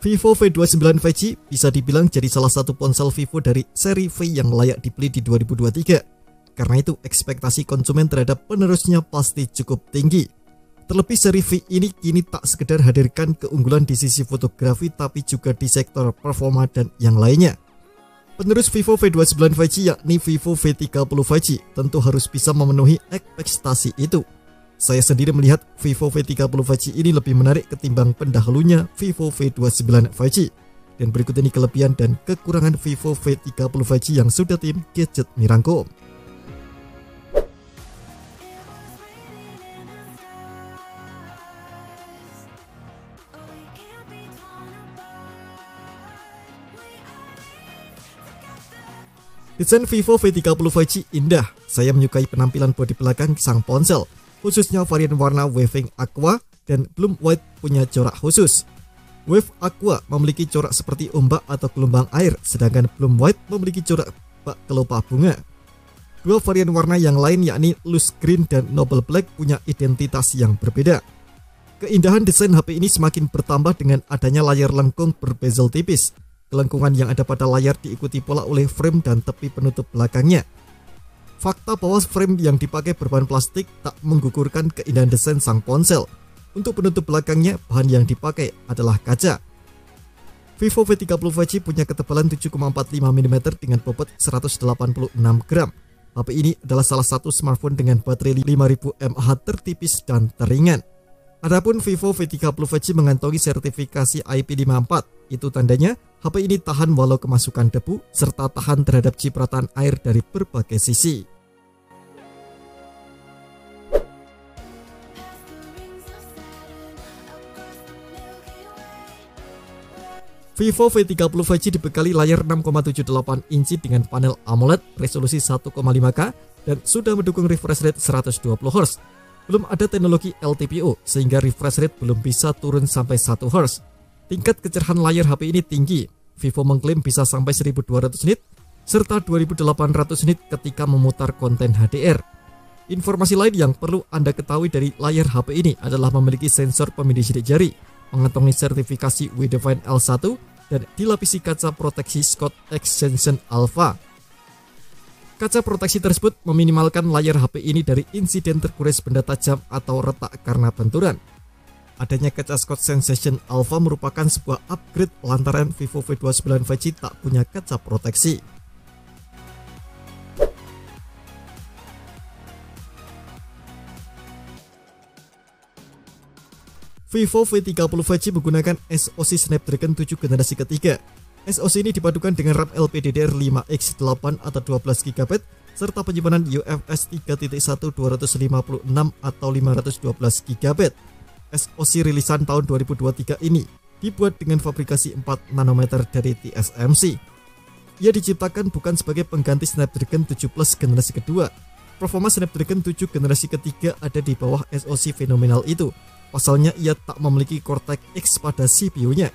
Vivo V29 5G bisa dibilang jadi salah satu ponsel Vivo dari seri V yang layak dibeli di 2023. Karena itu ekspektasi konsumen terhadap penerusnya pasti cukup tinggi. Terlebih seri V ini kini tak sekedar hadirkan keunggulan di sisi fotografi tapi juga di sektor performa dan yang lainnya. Penerus Vivo V29 5G yakni Vivo V30 5G tentu harus bisa memenuhi ekspektasi itu. Saya sendiri melihat Vivo V30 5G ini lebih menarik ketimbang pendahulunya Vivo V29 5G. Dan berikut ini kelebihan dan kekurangan Vivo V30 5G yang sudah tim Gadget merangkum. Desain Vivo V30 5G indah. Saya menyukai penampilan bodi belakang sang ponsel, khususnya varian warna Waving Aqua dan Bloom White punya corak khusus. Wave Aqua memiliki corak seperti ombak atau gelombang air, sedangkan Bloom White memiliki corak bak kelopak bunga. Dua varian warna yang lain yakni Loose Green dan Noble Black punya identitas yang berbeda. Keindahan desain HP ini semakin bertambah dengan adanya layar lengkung berbezel tipis. Kelengkungan yang ada pada layar diikuti pola oleh frame dan tepi penutup belakangnya. Fakta bahwa frame yang dipakai berbahan plastik tak menggugurkan keindahan desain sang ponsel. Untuk penutup belakangnya, bahan yang dipakai adalah kaca. Vivo V30 5G punya ketebalan 7,45 mm dengan bobot 186 gram. HP ini adalah salah satu smartphone dengan baterai 5000 mAh tertipis dan teringan. Adapun Vivo V30 5G mengantongi sertifikasi IP54. Itu tandanya HP ini tahan walau kemasukan debu serta tahan terhadap cipratan air dari berbagai sisi. Vivo V30 5G dibekali layar 6,78 inci dengan panel AMOLED resolusi 1,5K dan sudah mendukung refresh rate 120Hz. Belum ada teknologi LTPO sehingga refresh rate belum bisa turun sampai 1 Hz. Tingkat kecerahan layar HP ini tinggi. Vivo mengklaim bisa sampai 1200 nit serta 2800 nit ketika memutar konten HDR. Informasi lain yang perlu Anda ketahui dari layar HP ini adalah memiliki sensor pemilih sidik jari, mengantongi sertifikasi WDFine L1 dan dilapisi kaca proteksi Scott Extension Alpha. Kaca proteksi tersebut meminimalkan layar HP ini dari insiden tergores benda tajam atau retak karena benturan. Adanya kaca Scott Sensation Alpha merupakan sebuah upgrade lantaran Vivo V29 5G tak punya kaca proteksi. Vivo V30 5G menggunakan SoC Snapdragon 7 generasi ketiga. SoC ini dipadukan dengan RAM LPDDR5X8 atau 12GB serta penyimpanan UFS 3.1 256 atau 512GB. SoC rilisan tahun 2023 ini dibuat dengan fabrikasi 4 nanometer dari TSMC. Ia diciptakan bukan sebagai pengganti Snapdragon 7 Plus generasi kedua. Performa Snapdragon 7 generasi ketiga ada di bawah SoC fenomenal itu. Pasalnya ia tak memiliki Cortex X pada CPU-nya.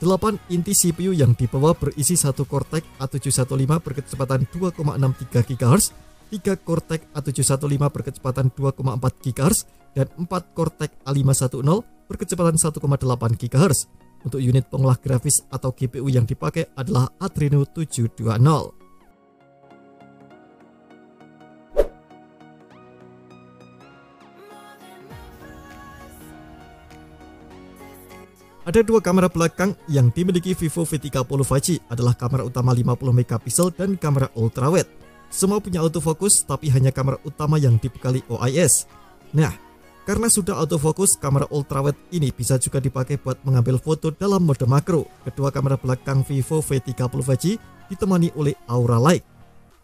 8 inti CPU yang dibawa berisi 1 Cortex A715 berkecepatan 2,63 GHz, 3 Cortex A715 berkecepatan 2,4 GHz, dan 4 Cortex A510 berkecepatan 1,8 GHz. Untuk unit pengolah grafis atau GPU yang dipakai adalah Adreno 720. Ada dua kamera belakang yang dimiliki Vivo V30 5G adalah kamera utama 50MP dan kamera ultrawide. Semua punya autofocus tapi hanya kamera utama yang dibekali OIS. Nah, karena sudah autofocus, kamera ultrawide ini bisa juga dipakai buat mengambil foto dalam mode makro. Kedua kamera belakang Vivo V30 5G ditemani oleh Aura Light.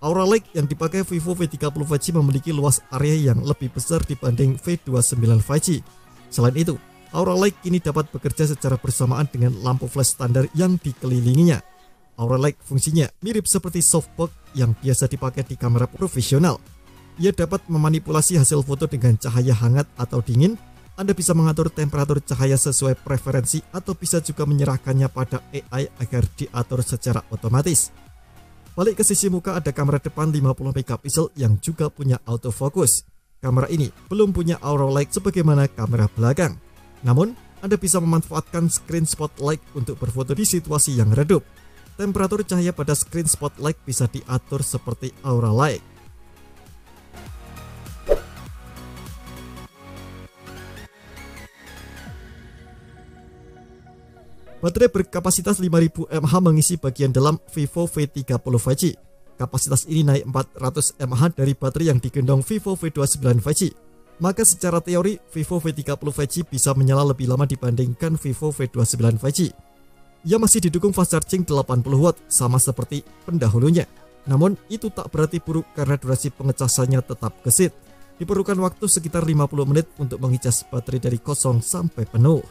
Aura Light yang dipakai Vivo V30 5G memiliki luas area yang lebih besar dibanding V29 5G. Selain itu, Aura Light kini dapat bekerja secara bersamaan dengan lampu flash standar yang dikelilinginya. Aura Light fungsinya mirip seperti softbox yang biasa dipakai di kamera profesional. Ia dapat memanipulasi hasil foto dengan cahaya hangat atau dingin. Anda bisa mengatur temperatur cahaya sesuai preferensi atau bisa juga menyerahkannya pada AI agar diatur secara otomatis. Balik ke sisi muka, ada kamera depan 50MP yang juga punya autofocus. Kamera ini belum punya Aura Light sebagaimana kamera belakang. Namun, Anda bisa memanfaatkan screen spotlight untuk berfoto di situasi yang redup. Temperatur cahaya pada screen spotlight bisa diatur seperti aura light. Baterai berkapasitas 5000 mAh mengisi bagian dalam Vivo V30 5G. Kapasitas ini naik 400 mAh dari baterai yang digendong Vivo V29 5G. Maka secara teori, Vivo V30 5G bisa menyala lebih lama dibandingkan Vivo V29 5G. Ia masih didukung fast charging 80 watt sama seperti pendahulunya. Namun itu tak berarti buruk karena durasi pengecasannya tetap gesit. Diperlukan waktu sekitar 50 menit untuk mengecas baterai dari kosong sampai penuh.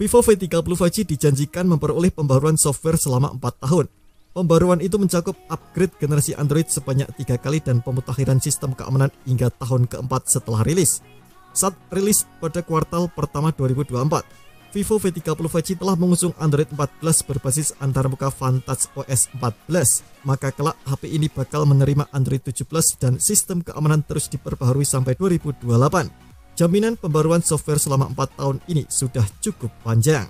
Vivo V30 5G dijanjikan memperoleh pembaruan software selama 4 tahun. Pembaruan itu mencakup upgrade generasi Android sebanyak 3 kali dan pemutakhiran sistem keamanan hingga tahun keempat setelah rilis. Saat rilis pada kuartal pertama 2024, Vivo V30 5G telah mengusung Android 14 berbasis antarmuka Vantage OS 14. Maka kelak HP ini bakal menerima Android 17 dan sistem keamanan terus diperbaharui sampai 2028. Jaminan pembaruan software selama 4 tahun ini sudah cukup panjang.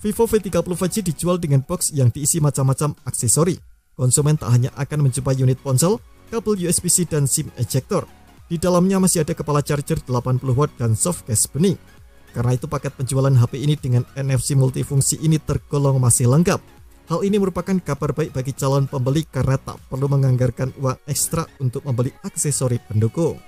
Vivo V30 5G dijual dengan box yang diisi macam-macam aksesori. Konsumen tak hanya akan menjumpai unit ponsel, kabel USB-C dan SIM ejector. Di dalamnya masih ada kepala charger 80 watt dan soft case bening. Karena itu paket penjualan HP ini dengan NFC multifungsi ini tergolong masih lengkap. Hal ini merupakan kabar baik bagi calon pembeli karena tak perlu menganggarkan uang ekstra untuk membeli aksesori pendukung.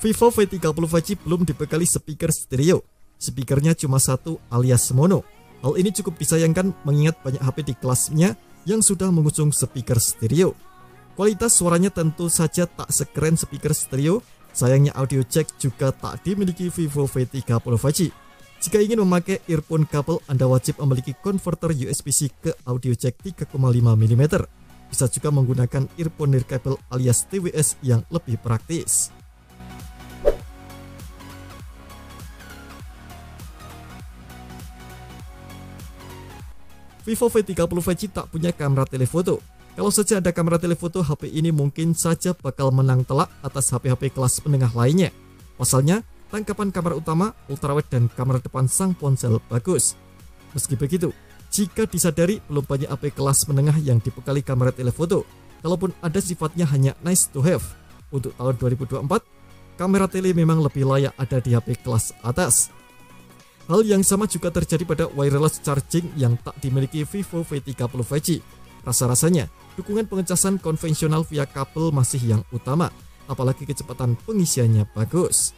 Vivo V30 5G belum dibekali speaker stereo. Speakernya cuma satu alias mono. Hal ini cukup disayangkan mengingat banyak HP di kelasnya yang sudah mengusung speaker stereo. Kualitas suaranya tentu saja tak sekeren speaker stereo. Sayangnya audio jack juga tak dimiliki Vivo V30 5G. Jika ingin memakai earphone kabel, Anda wajib memiliki konverter USB-C ke audio jack 3,5 mm. Bisa juga menggunakan earphone nirkabel alias TWS yang lebih praktis. Vivo V30 5G tak punya kamera telefoto. Kalau saja ada kamera telefoto, HP ini mungkin saja bakal menang telak atas HP-HP kelas menengah lainnya. Pasalnya, tangkapan kamera utama, ultrawide dan kamera depan sang ponsel bagus. Meski begitu, jika disadari belum banyak HP kelas menengah yang dibekali kamera telefoto, kalaupun ada sifatnya hanya nice to have. Untuk tahun 2024, kamera tele memang lebih layak ada di HP kelas atas. Hal yang sama juga terjadi pada wireless charging yang tak dimiliki Vivo V30 5G. Rasa-rasanya, dukungan pengecasan konvensional via kabel masih yang utama, apalagi kecepatan pengisiannya bagus.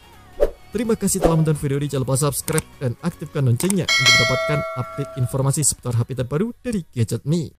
Terima kasih telah menonton video ini, jangan lupa subscribe dan aktifkan loncengnya untuk mendapatkan update informasi seputar HP terbaru dari Gadget Me.